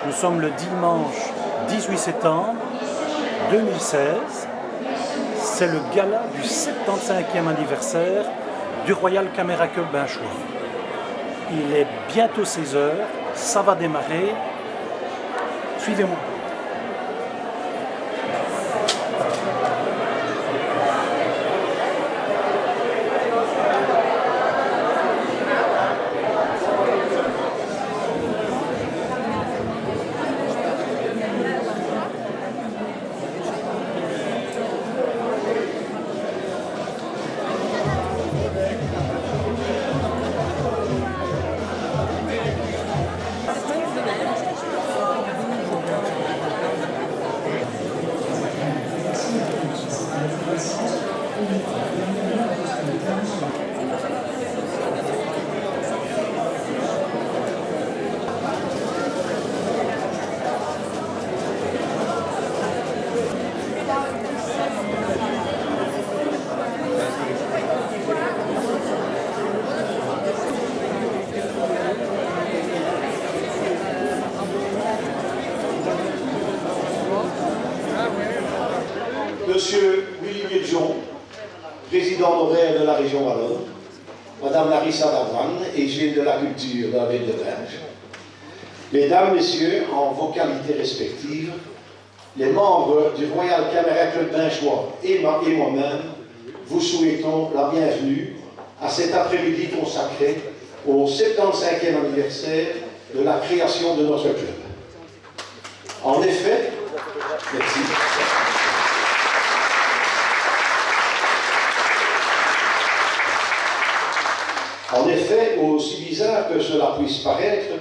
Nous sommes le dimanche 18 septembre 2016. C'est le gala du 75e anniversaire du Royal Camera Club Binchois. Il est bientôt 16 h, ça va démarrer. Suivez-moi. Monsieur Willy Miljon, président honoraire de la région Wallonne, Madame Larissa Davran, égide de la culture de la ville de Binche, Mesdames, Messieurs, en vos qualités respectives, les membres du Royal Camera Club Binchois et moi-même vous souhaitons la bienvenue à cet après-midi consacré au 75e anniversaire de la création de notre club. En effet, merci. En effet, aussi bizarre que cela puisse paraître,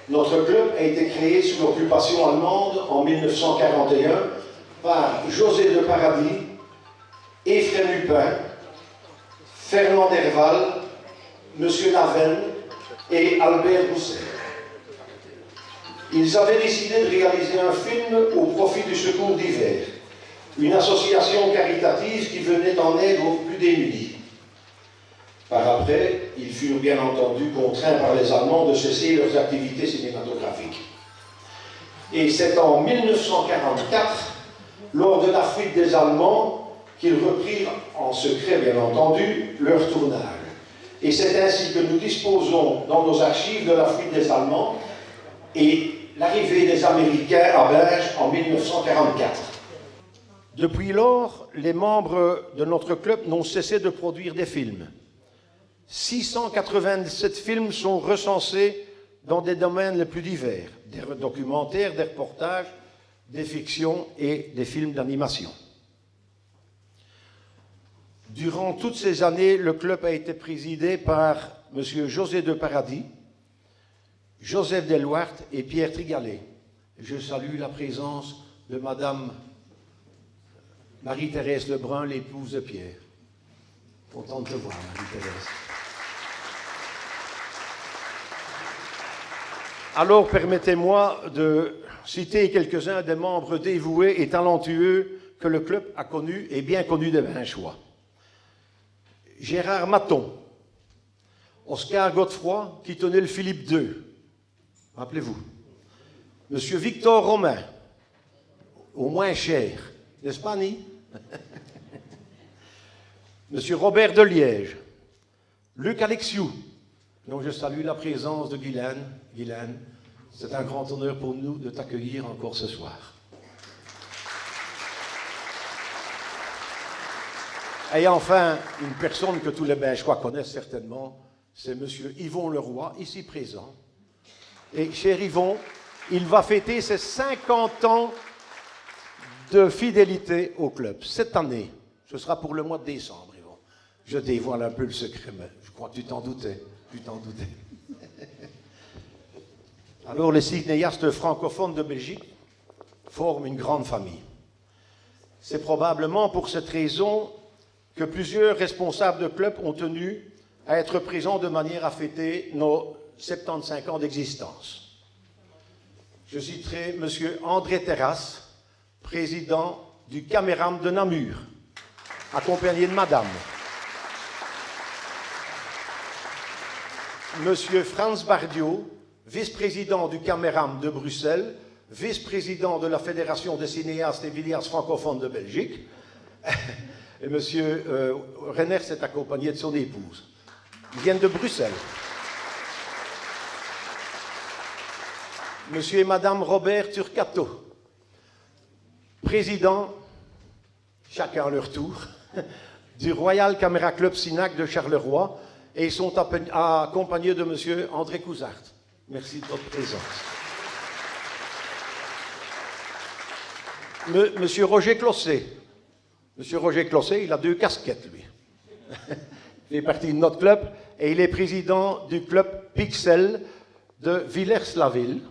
notre club a été créé sous l'occupation allemande en 1941 par José de Paradis, Ephrem Hupin, Fernand Derval, M. Naven et Albert Rousset. Ils avaient décidé de réaliser un film au profit du Secours d'hiver, une association caritative qui venait en aide aux plus démunis. Par après, ils furent bien entendu contraints par les Allemands de cesser leurs activités cinématographiques. Et c'est en 1944, lors de la fuite des Allemands, qu'ils reprirent, en secret bien entendu, leur tournage. Et c'est ainsi que nous disposons dans nos archives de la fuite des Allemands et l'arrivée des Américains à Binche en 1944. Depuis lors, les membres de notre club n'ont cessé de produire des films. 687 films sont recensés dans des domaines les plus divers, des documentaires, des reportages, des fictions et des films d'animation. Durant toutes ces années, le club a été présidé par M. José de Paradis, Joseph Delouart et Pierre Trigalet. Je salue la présence de Madame Marie-Thérèse Lebrun, l'épouse de Pierre. Contente de te voir, Marie-Thérèse. Alors, permettez-moi de citer quelques-uns des membres dévoués et talentueux que le club a connus et bien connus des Binchois. Gérard Maton, Oscar Godefroy, qui tenait le Philippe II, rappelez-vous. Monsieur Victor Romain, au moins cher, n'est-ce pas, Annie? Monsieur Robert de Liège, Luc Alexiou, dont je salue la présence de Guylaine. Guylaine, c'est un grand honneur pour nous de t'accueillir encore ce soir. Et enfin, une personne que tous les Binchois connaissent certainement, c'est monsieur Yvon Leroy, ici présent. Et cher Yvon, il va fêter ses 50 ans de fidélité au club. Cette année, ce sera pour le mois de décembre, Yvon. Je dévoile un peu le secret, mais je crois que tu t'en doutais. Tu t'en doutais. Alors, les cinéastes francophones de Belgique forment une grande famille. C'est probablement pour cette raison que plusieurs responsables de clubs ont tenu à être présents de manière à fêter nos 75 ans d'existence. Je citerai M. André Terrasse, président du Caméram de Namur, accompagné de Madame. M. Franz Bardiot, vice-président du Caméram de Bruxelles, vice-président de la Fédération des cinéastes et vidéastes francophones de Belgique. Et M. Renners est accompagné de son épouse. Ils viennent de Bruxelles. M. et Mme Robert Turcato, président, chacun à leur tour, du Royal Camera Club Sinac de Charleroi, et ils sont accompagnés de M. André Couzart. Merci de votre présence. Monsieur Roger Closset. Monsieur Roger Closset, il a 2 casquettes, lui. Il fait partie de notre club et il est président du club Pixel de Villers-la-Ville.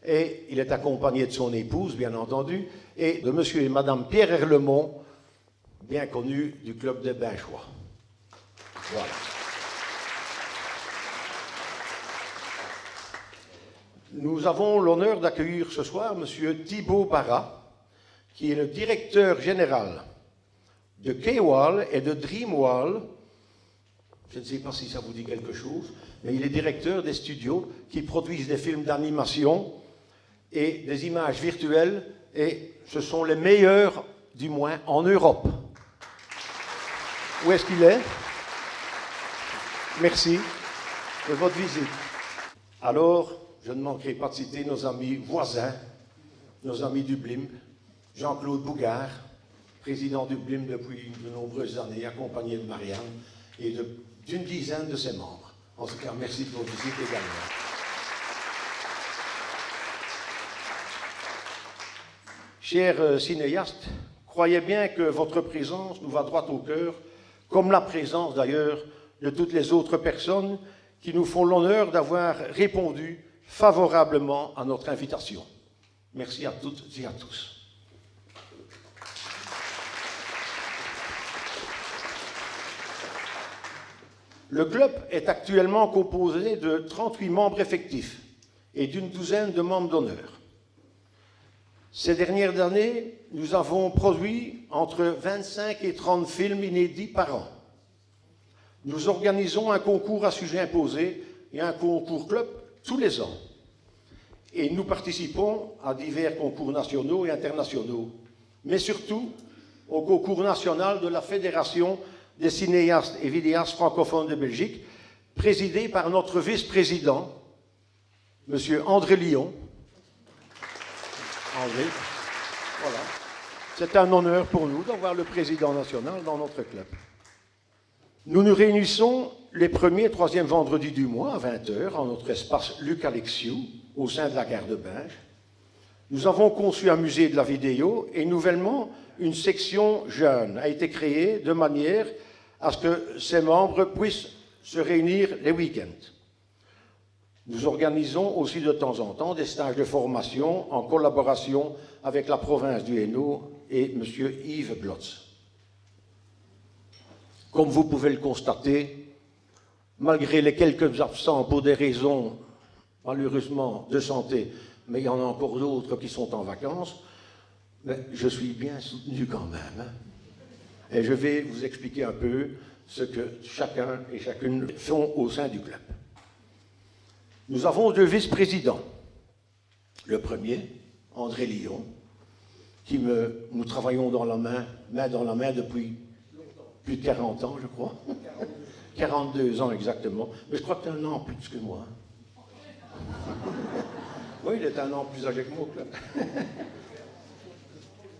Et il est accompagné de son épouse, bien entendu, et de monsieur et madame Pierre Herlemont, bien connus du club des Binchois. Voilà. Nous avons l'honneur d'accueillir ce soir monsieur Thibaut Barra, qui est le directeur général de K-Wall et de Dreamwall. Je ne sais pas si ça vous dit quelque chose, mais il est directeur des studios qui produisent des films d'animation et des images virtuelles, et ce sont les meilleurs, du moins, en Europe. Où est-ce qu'il est? Merci de votre visite. Alors, je ne manquerai pas de citer nos amis voisins, nos amis du BLIM, Jean-Claude Bougard, président du BLIM depuis de nombreuses années, accompagné de Marianne et d'une dizaine de ses membres. En tout cas, merci de votre visite également. Chers cinéastes, croyez bien que votre présence nous va droit au cœur, comme la présence d'ailleurs de toutes les autres personnes qui nous font l'honneur d'avoir répondu favorablement à notre invitation. Merci à toutes et à tous. Le club est actuellement composé de 38 membres effectifs et d'une douzaine de membres d'honneur. Ces dernières années, nous avons produit entre 25 et 30 films inédits par an. Nous organisons un concours à sujet imposé et un concours club tous les ans. Et nous participons à divers concours nationaux et internationaux, mais surtout au concours national de la Fédération des cinéastes et vidéastes francophones de Belgique, présidé par notre vice-président, M. André Lyon. André, voilà. C'est un honneur pour nous d'avoir le président national dans notre club. Nous nous réunissons les premiers et troisièmes vendredis du mois à 20h en notre espace Luc Alexiou, au sein de la gare de Binge. Nous avons conçu un musée de la vidéo et nouvellement une section jeune a été créée de manière à ce que ses membres puissent se réunir les week-ends. Nous organisons aussi de temps en temps des stages de formation en collaboration avec la province du Hainaut et M. Yves Blotz. Comme vous pouvez le constater, malgré les quelques absents pour des raisons malheureusement de santé, mais il y en a encore d'autres qui sont en vacances, mais je suis bien soutenu quand même. Hein. Et je vais vous expliquer un peu ce que chacun et chacune font au sein du club. Nous avons 2 vice-présidents. Le premier, André Lyon, nous travaillons main dans la main depuis plus de 40 ans, je crois. 42 ans exactement. Mais je crois que tu as un an plus que moi. Oui, il est un an plus âgé que moi au club.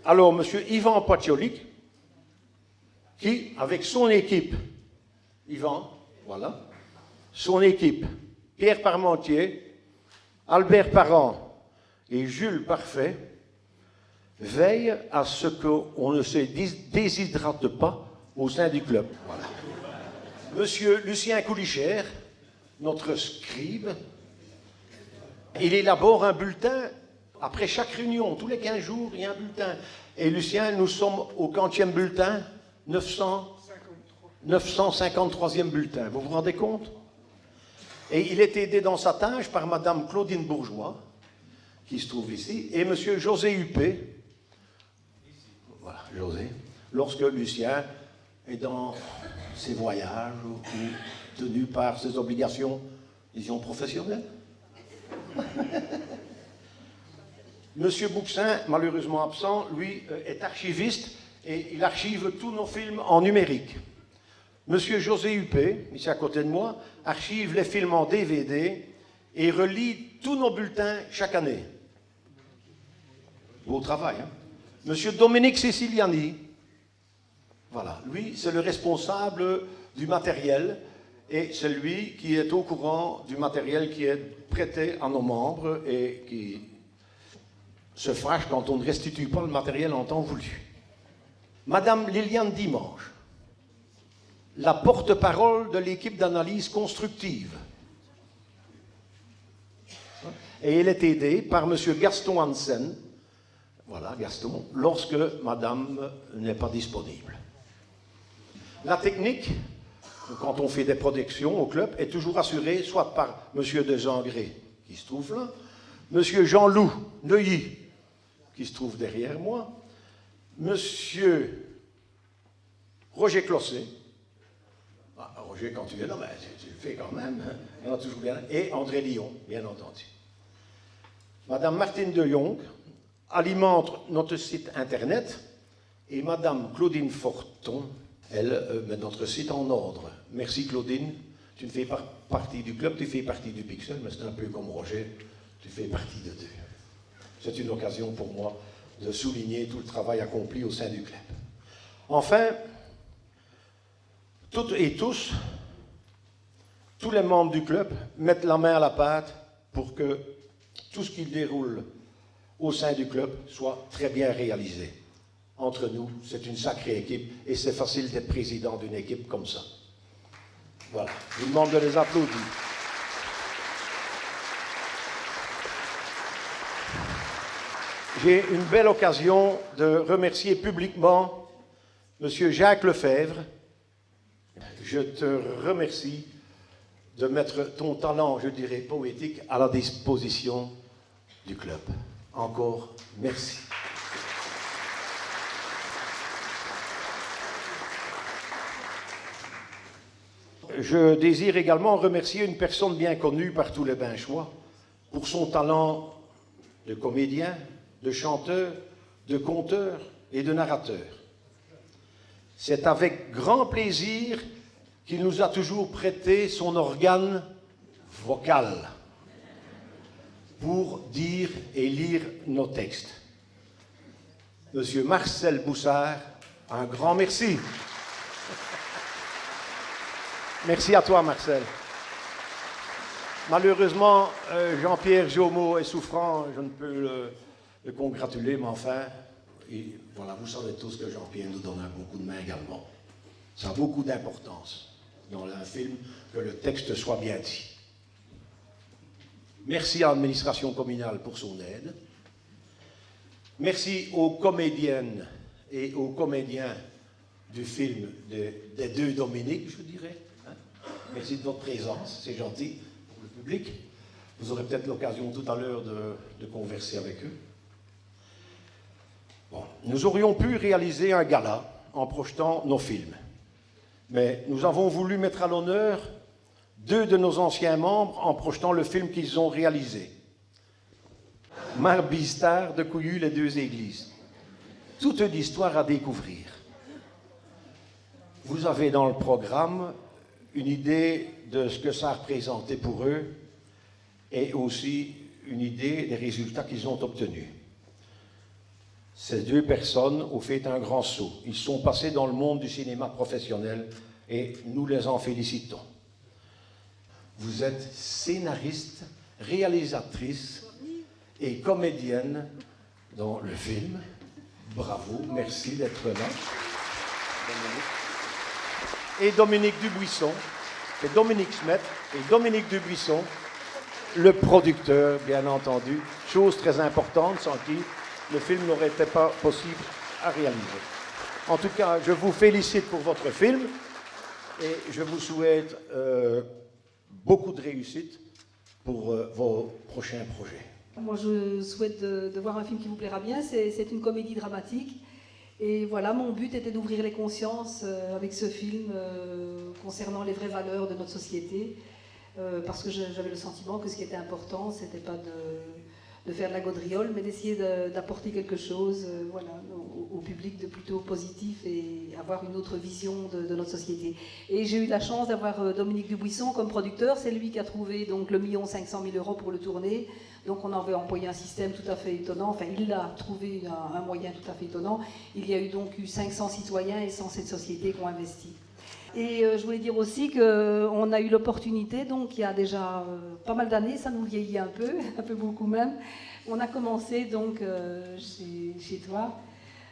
Alors, M. Ivan Patiolik, qui, avec son équipe, Yvan, voilà, son équipe, Pierre Parmentier, Albert Parent et Jules Parfait, veillent à ce qu'on ne se déshydrate pas au sein du club. Voilà. Monsieur Lucien Coulichère, notre scribe, il élabore un bulletin après chaque réunion, tous les 15 jours, il y a un bulletin. Et Lucien, nous sommes au 40e bulletin, 953e bulletin. Vous vous rendez compte? Et il est aidé dans sa tâche par Madame Claudine Bourgeois, qui se trouve ici, et Monsieur José Huppé, voilà, José, lorsque Lucien est dans ses voyages ou tenu par ses obligations, disons, professionnelles. Monsieur Bouksin, malheureusement absent, lui est archiviste et il archive tous nos films en numérique. Monsieur José Huppé, ici à côté de moi, archive les films en DVD et relit tous nos bulletins chaque année. Beau travail, hein? Monsieur Dominique Siciliani, voilà, lui, c'est le responsable du matériel et c'est lui qui est au courant du matériel qui est prêté à nos membres et qui se fâche quand on ne restitue pas le matériel en temps voulu. Madame Liliane Dimanche, la porte-parole de l'équipe d'analyse constructive. Et elle est aidée par Monsieur Gaston Hansen, voilà, Gaston, lorsque Madame n'est pas disponible. La technique, quand on fait des productions au club, est toujours assurée soit par Monsieur Desangré, qui se trouve là, Monsieur Jean-Loup Neuilly, qui se trouve derrière moi, Monsieur Roger Clossé, Roger, quand tu es là, ben, tu le fais quand même, hein, toujours bien, et André Lyon, bien entendu. Madame Martine de Jong alimente notre site internet et Madame Claudine Forton, elle met notre site en ordre. Merci Claudine, tu ne fais pas partie du club, tu fais partie du Pixel, mais c'est un peu comme Roger, tu fais partie de deux. C'est une occasion pour moi de souligner tout le travail accompli au sein du club. Enfin, toutes et tous les membres du club mettent la main à la pâte pour que tout ce qui déroule au sein du club soit très bien réalisé. Entre nous, c'est une sacrée équipe et c'est facile d'être président d'une équipe comme ça. Voilà, je vous demande de les applaudir. J'ai une belle occasion de remercier publiquement M. Jacques Lefebvre. Je te remercie de mettre ton talent, je dirais, poétique à la disposition du club. Encore merci. Je désire également remercier une personne bien connue par tous les Binchois pour son talent de comédien, de chanteur, de conteur et de narrateur. C'est avec grand plaisir qu'il nous a toujours prêté son organe vocal pour dire et lire nos textes. Monsieur Marcel Boussard, un grand merci. Merci à toi, Marcel. Malheureusement, Jean-Pierre Jomeau est souffrant, je ne peux le congratuler, mais enfin, et voilà, vous savez tous que Jean-Pierre nous donne un bon coup de main également. Ça a beaucoup d'importance dans un film que le texte soit bien dit. Merci à l'administration communale pour son aide. Merci aux comédiennes et aux comédiens du film des deux Dominique, je dirais. Merci de votre présence, c'est gentil pour le public. Vous aurez peut-être l'occasion tout à l'heure de converser avec eux. Bon, nous aurions pu réaliser un gala en projetant nos films. Mais nous avons voulu mettre à l'honneur deux de nos anciens membres en projetant le film qu'ils ont réalisé. Marbistar de Couillu, les deux églises. Toute une histoire à découvrir. Vous avez dans le programme une idée de ce que ça a représenté pour eux et aussi une idée des résultats qu'ils ont obtenus. Ces deux personnes ont fait un grand saut. Ils sont passés dans le monde du cinéma professionnel et nous les en félicitons. Vous êtes scénariste, réalisatrice et comédienne dans le film. Bravo, merci d'être là. Et Dominique Dubuisson, et Dominique Smet, et Dominique Dubuisson, le producteur, bien entendu, chose très importante sans qui le film n'aurait été pas possible à réaliser. En tout cas, je vous félicite pour votre film et je vous souhaite beaucoup de réussite pour vos prochains projets. Moi, je souhaite de voir un film qui vous plaira bien. C'est une comédie dramatique. Et voilà, mon but était d'ouvrir les consciences avec ce film concernant les vraies valeurs de notre société. Parce que j'avais le sentiment que ce qui était important, c'était pas de faire de la gaudriole, mais d'essayer d'apporter quelque chose voilà, au public de plutôt positif et avoir une autre vision de notre société. Et j'ai eu la chance d'avoir Dominique Dubuisson comme producteur. C'est lui qui a trouvé donc, le 1 500 000 € pour le tourner. Donc on avait employé un système tout à fait étonnant. Enfin, il a trouvé un moyen tout à fait étonnant. Il y a eu donc 500 citoyens et 107 sociétés qui ont investi. Et je voulais dire aussi qu'on a eu l'opportunité, donc il y a déjà pas mal d'années, ça nous vieillit un peu beaucoup même. On a commencé donc chez toi,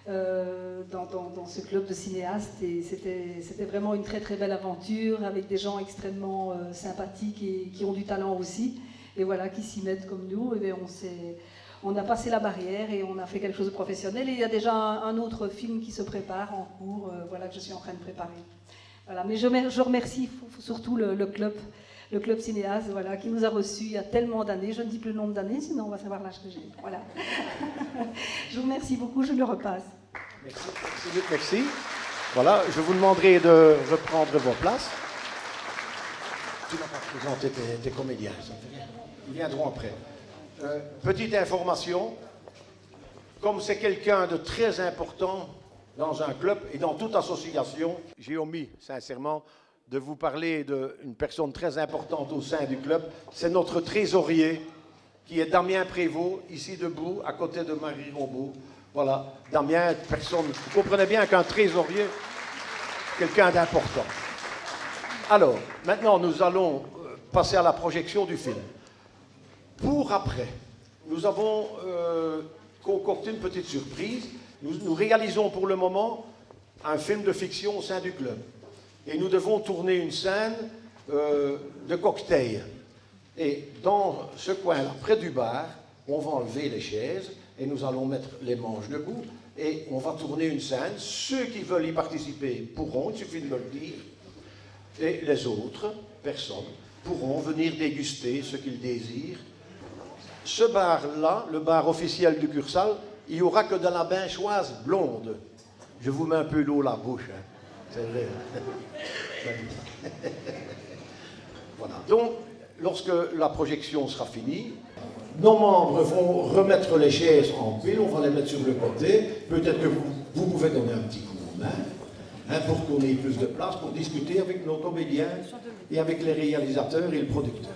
dans ce club de cinéastes, et c'était vraiment une très très belle aventure avec des gens extrêmement sympathiques et qui ont du talent aussi, et voilà, qui s'y mettent comme nous. Et bien, on a passé la barrière et on a fait quelque chose de professionnel. Et il y a déjà un autre film qui se prépare en cours, voilà, que je suis en train de préparer. Voilà, mais je remercie surtout le club cinéaste, voilà, qui nous a reçus il y a tellement d'années. Je ne dis plus le nombre d'années, sinon on va savoir l'âge que j'ai. Voilà. Je vous remercie beaucoup, je le repasse. Merci, merci. Voilà, je vous demanderai de reprendre vos places. Tu n'as pas présenté tes comédiens, ça fait rien. Ils viendront après. Petite information, comme c'est quelqu'un de très important dans un club et dans toute association, j'ai omis sincèrement de vous parler d'une personne très importante au sein du club. C'est notre trésorier, qui est Damien Prévost, ici debout, à côté de Marie Rombaud. Voilà, Damien, personne. Vous comprenez bien qu'un trésorier, quelqu'un d'important. Alors, maintenant, nous allons passer à la projection du film. Pour après, nous avons concocté une petite surprise. Nous réalisons pour le moment un film de fiction au sein du club. Et nous devons tourner une scène de cocktail. Et dans ce coin-là, près du bar, on va enlever les chaises et nous allons mettre les manches debout et on va tourner une scène. Ceux qui veulent y participer pourront, il suffit de me le dire. Et les autres personnes pourront venir déguster ce qu'ils désirent. Ce bar-là, le bar officiel du Cursal, il n'y aura que de la binchoise blonde. Je vous mets un peu l'eau à la bouche. Hein. C'est vrai. Voilà. Donc, lorsque la projection sera finie, nos membres vont remettre les chaises en pile, on va les mettre sur le côté. Peut-être que vous pouvez donner un petit coup de main pour qu'on ait plus de place pour discuter avec nos comédiens et avec les réalisateurs et le producteur.